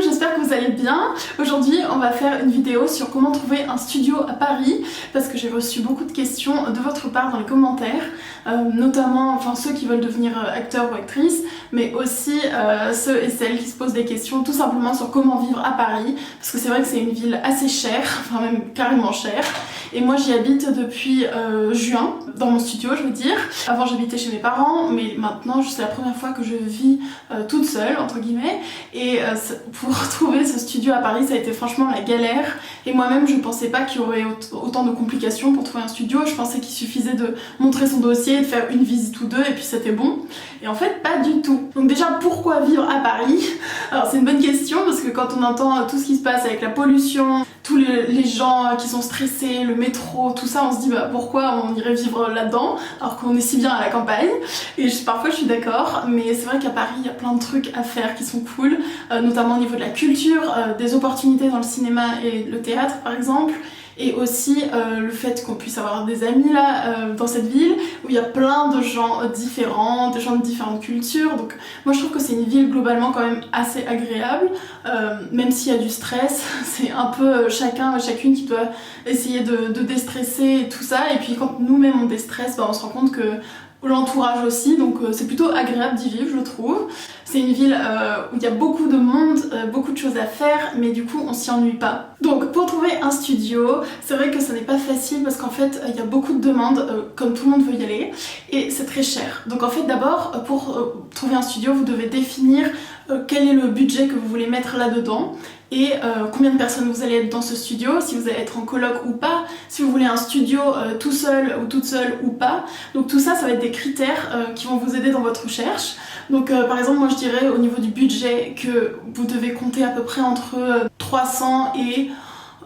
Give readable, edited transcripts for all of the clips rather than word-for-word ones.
j'espère que vous allez bien. Aujourd'hui on va faire une vidéo sur comment trouver un studio à Paris parce que j'ai reçu beaucoup de questions de votre part dans les commentaires, notamment ceux qui veulent devenir acteurs ou actrices, mais aussi ceux et celles qui se posent des questions tout simplement sur comment vivre à Paris, parce que c'est vrai que c'est une ville assez chère, enfin même carrément chère, et moi j'y habite depuis juin, dans mon studio je veux dire. Avant j'habitais chez mes parents, mais maintenant c'est la première fois que je vis toute seule entre guillemets, et pour trouver ce studio à Paris ça a été franchement la galère, et moi-même je pensais pas qu'il y aurait autant de complications pour trouver un studio. Je pensais qu'il suffisait de montrer son dossier, de faire une visite ou deux et puis c'était bon, et en fait pas du tout. Donc déjà, pourquoi vivre à Paris? Alors c'est une bonne question, parce que quand on entend tout ce qui se passe avec la pollution, tous les gens qui sont stressés, le métro, tout ça, on se dit bah pourquoi on irait vivre là-dedans alors qu'on est si bien à la campagne. Et parfois je suis d'accord, mais c'est vrai qu'à Paris il y a plein de trucs à faire qui sont cool, notamment au niveau de la culture, des opportunités dans le cinéma et le théâtre par exemple, et aussi le fait qu'on puisse avoir des amis là dans cette ville où il y a plein de gens différents, des gens de différentes cultures. Donc moi je trouve que c'est une ville globalement quand même assez agréable, même s'il y a du stress. C'est un peu chacun, chacune qui doit essayer de déstresser et tout ça, et puis quand nous-mêmes on déstresse, on se rend compte que l'entourage aussi, donc c'est plutôt agréable d'y vivre je trouve. C'est une ville où il y a beaucoup de monde, beaucoup de choses à faire, mais du coup on s'y ennuie pas. Donc pour trouver un studio, c'est vrai que ça n'est pas facile parce qu'en fait il y a beaucoup de demandes, comme tout le monde veut y aller, et c'est très cher. Donc en fait d'abord pour trouver un studio vous devez définir quel est le budget que vous voulez mettre là-dedans, et combien de personnes vous allez être dans ce studio, si vous allez être en coloc ou pas, si vous voulez un studio tout seul ou toute seule ou pas. Donc tout ça, ça va être des critères qui vont vous aider dans votre recherche. Donc par exemple moi je dirais au niveau du budget que vous devez compter à peu près entre 300 et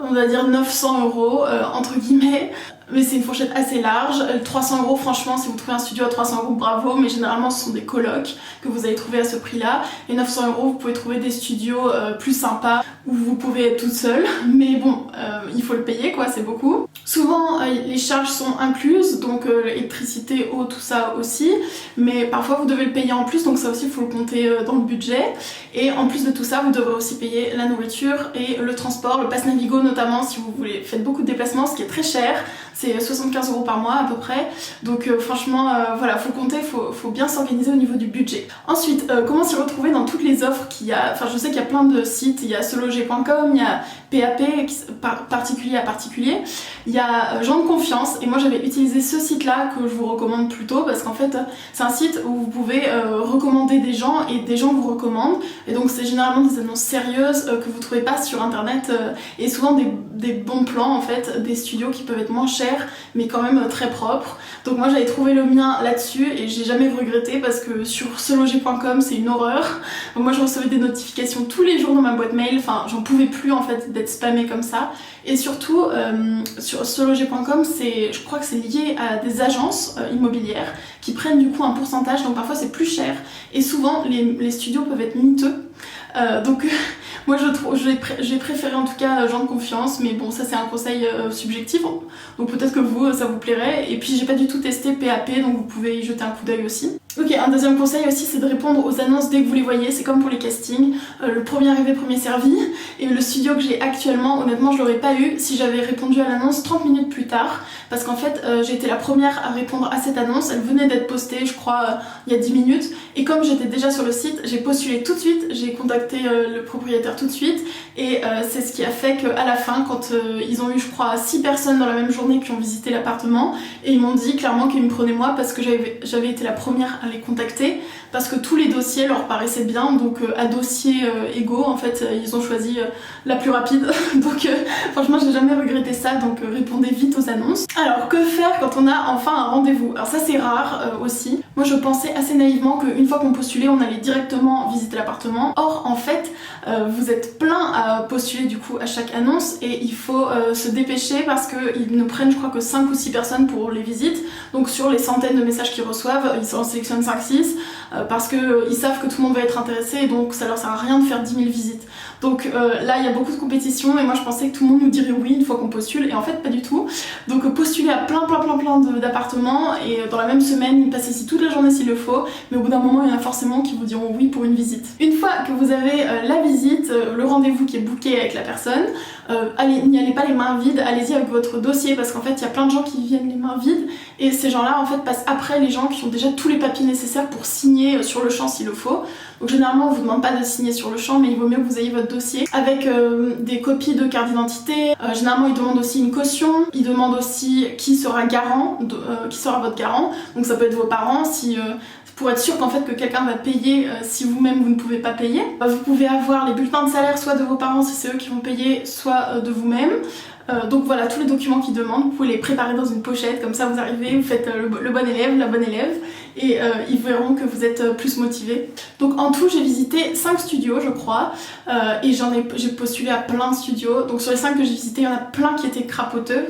on va dire 900 € entre guillemets, mais c'est une fourchette assez large. 300 € franchement, si vous trouvez un studio à 300 € bravo, mais généralement ce sont des colocs que vous allez trouver à ce prix là, et 900 € vous pouvez trouver des studios plus sympas où vous pouvez être toute seule, mais bon il faut le payer quoi, c'est beaucoup. Souvent les charges sont incluses, donc l'électricité, eau, tout ça aussi, mais parfois vous devez le payer en plus, donc ça aussi il faut le compter dans le budget. Et en plus de tout ça vous devrez aussi payer la nourriture et le transport, le pass Navigo notamment si vous voulez, faites beaucoup de déplacements, ce qui est très cher, c'est 75 € par mois à peu près, donc franchement voilà, faut compter, faut bien s'organiser au niveau du budget. Ensuite, comment s'y retrouver dans toutes les offres qu'il y a, enfin je sais qu'il y a plein de sites, il y a seloger.com, il y a PAP, particulier à particulier, il y a gens de confiance, et moi j'avais utilisé ce site là que je vous recommande plutôt parce qu'en fait c'est un site où vous pouvez recommander des gens et des gens vous recommandent, et donc c'est généralement des annonces sérieuses que vous trouvez pas sur internet, et souvent des bons plans en fait, des studios qui peuvent être moins chers mais quand même très propres. Donc moi j'avais trouvé le mien là-dessus et j'ai jamais regretté parce que sur seloger.com c'est une horreur. Donc moi je recevais des notifications tous les jours dans ma boîte mail, enfin j'en pouvais plus en fait d'être spammée comme ça. Et surtout sur seloger.com je crois que c'est lié à des agences immobilières qui prennent du coup un pourcentage, donc parfois c'est plus cher et souvent les studios peuvent être miteux. Donc moi j'ai préféré en tout cas gens de confiance, mais bon ça c'est un conseil subjectif, donc peut-être que vous ça vous plairait. Et puis j'ai pas du tout testé PAP, donc vous pouvez y jeter un coup d'œil aussi. Ok, un deuxième conseil aussi c'est de répondre aux annonces dès que vous les voyez, c'est comme pour les castings, le premier arrivé premier servi. Et le studio que j'ai actuellement, honnêtement je l'aurais pas eu si j'avais répondu à l'annonce 30 minutes plus tard, parce qu'en fait j'ai été la première à répondre à cette annonce, elle venait d'être postée je crois il y a 10 minutes, et comme j'étais déjà sur le site, j'ai postulé tout de suite, j'ai contacté le propriétaire tout de suite, et c'est ce qui a fait qu'à la fin, quand ils ont eu je crois 6 personnes dans la même journée qui ont visité l'appartement, et ils m'ont dit clairement qu'ils me prenaient moi parce que j'avais été la première à les contacter, parce que tous les dossiers leur paraissaient bien, donc à dossiers égaux en fait ils ont choisi la plus rapide. Donc franchement j'ai jamais regretté ça, donc répondez vite aux annonces. Alors que faire quand on a enfin un rendez-vous? Alors ça c'est rare aussi. Moi je pensais assez naïvement qu'une fois qu'on postulait on allait directement visiter l'appartement. Or en fait vous êtes plein à postuler du coup à chaque annonce, et il faut se dépêcher parce qu'ils ne prennent je crois que 5 ou 6 personnes pour les visites. Donc sur les centaines de messages qu'ils reçoivent, ils en sélectionnent 5-6 parce qu'ils savent que tout le monde va être intéressé, et donc ça leur sert à rien de faire 10 000 visites. Donc là il y a beaucoup de compétitions et moi je pensais que tout le monde nous dirait oui une fois qu'on postule et en fait pas du tout. Donc postulez à plein d'appartements et dans la même semaine passez ici toute la journée s'il le faut, mais au bout d'un moment il y en a forcément qui vous diront oui pour une visite. Une fois que vous avez la visite, le rendez-vous qui est booké avec la personne, n'y allez pas les mains vides, allez-y avec votre dossier parce qu'en fait il y a plein de gens qui viennent les mains vides et ces gens-là en fait passent après les gens qui ont déjà tous les papiers nécessaires pour signer sur le champ s'il le faut. Donc généralement on vous demande pas de signer sur le champ, mais il vaut mieux que vous ayez votre dossier avec des copies de carte d'identité. Généralement ils demandent aussi une caution, ils demandent aussi qui sera garant, qui sera votre garant. Donc ça peut être vos parents pour être sûr qu'en fait que quelqu'un va payer si vous-même vous ne pouvez pas payer. Vous pouvez avoir les bulletins de salaire soit de vos parents si c'est eux qui vont payer, soit de vous-même. Donc voilà, tous les documents qu'ils demandent, vous pouvez les préparer dans une pochette, comme ça vous arrivez, vous faites le bon élève, la bonne élève, et ils verront que vous êtes plus motivé. Donc en tout, j'ai visité 5 studios, je crois, et j'ai postulé à plein de studios. Donc sur les 5 que j'ai visités, il y en a plein qui étaient crapoteux,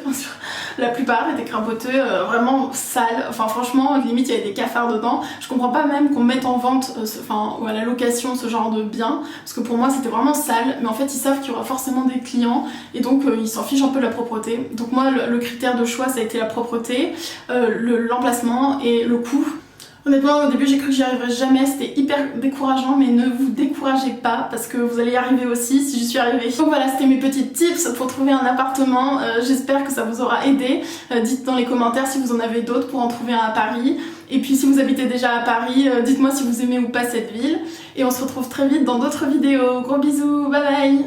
la plupart étaient crapoteux, vraiment sales, enfin franchement, limite il y avait des cafards dedans. Je comprends pas même qu'on mette en vente, ou à la location ce genre de biens, parce que pour moi c'était vraiment sale, mais en fait ils savent qu'il y aura forcément des clients, et donc ils s'en fichent un peu de la propreté. Donc moi le critère de choix ça a été la propreté, l'emplacement et le coût. Honnêtement au début j'ai cru que j'y arriverais jamais, c'était hyper décourageant, mais ne vous découragez pas parce que vous allez y arriver aussi si j'y suis arrivée. Donc voilà, c'était mes petits tips pour trouver un appartement, j'espère que ça vous aura aidé. Dites dans les commentaires si vous en avez d'autres pour en trouver un à Paris. Et puis si vous habitez déjà à Paris, dites-moi si vous aimez ou pas cette ville. Et on se retrouve très vite dans d'autres vidéos. Gros bisous, bye bye.